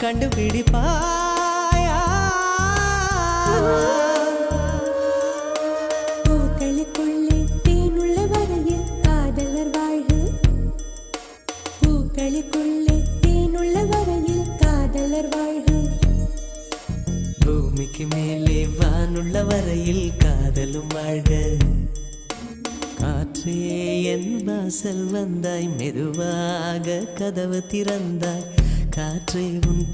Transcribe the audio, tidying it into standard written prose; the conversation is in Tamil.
கண்டுபிடிப்பாயா? பூக்களுக்குள்ளே தேனுள்ள வரையில் காதலர் வாழ்க. பூக்களுக்குள்ளே தேனுள்ள வரையில் காதலர் வாழ்க. பூமிக்கு மேலே வானுள்ள வரையில் காதலும் வாழ்க. காற்றே என் வாசல் வந்தாய், மெதுவாக கதவு திறந்தாய். காற்றே உன்